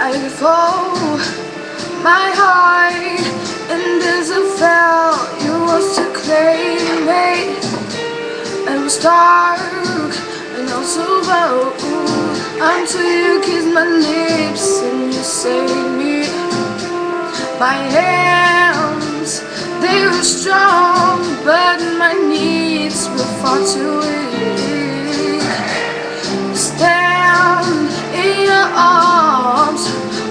I fall my heart and there's a fell. You was to claim it. It was dark and also low until you kiss my lips and you say me. My hands, they were strong, but my knees were far too weak. Stand in your arms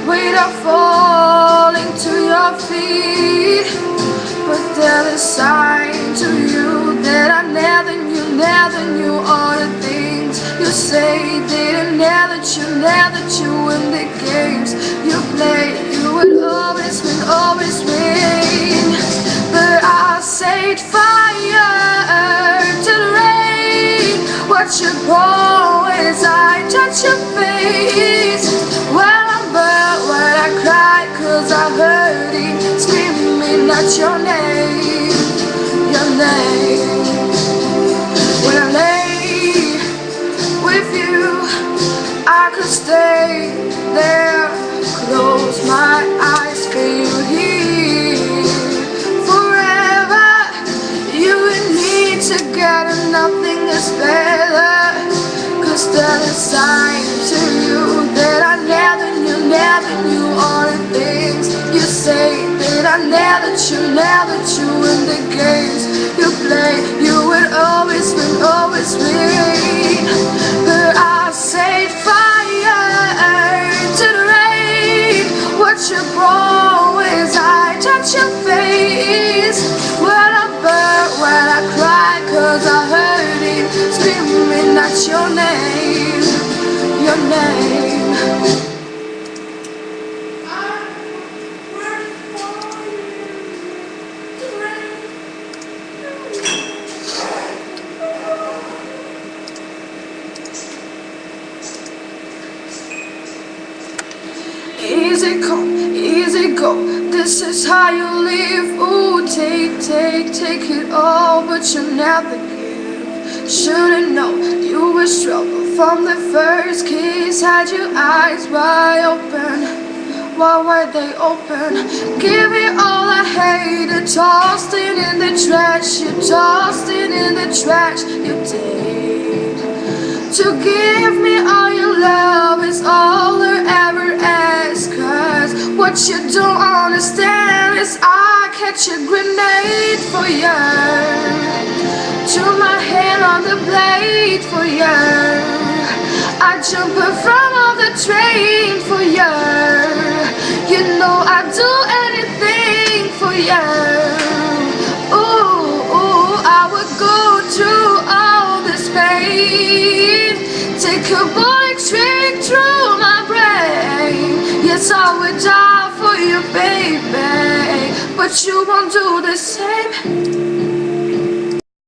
without falling to your feet. But there's a sign to you that I never knew all the things you say. Didn't know that you win the games you play. You would always win. But I set fire to the rain. Watch you pour as I touch your face. When I burn, when I cry, 'cause I heard it screaming out your name, your name. When I lay with you, I could stay there, close my eyes, feel you here forever. You and me together, nothing is better. 'Cause there's a sign to you that I never knew all the things you say. That I never knew in the games you play. You would always win. But I set fire to the rain. Watch you grow as I touch your face. When I burn, when I cry, 'cause I heard it screaming out your name, your name. Easy go, this is how you live. Ooh, take it all, but you never give. Should've known you were struggle from the first kiss. Had your eyes wide open, why were they open? Give it all I hated, tossed it in the trash. You tossed it in the trash, you did. To give me all your love is all I ever ask. 'Cause what you don't understand is I catch a grenade for you. To my hand on the blade for you. I jump from off the train for you. You know I'd do anything for you. Ooh, I would go through all this pain. Take a bullet straight through my brain. Yes, I would die for you, baby, but you won't do the same.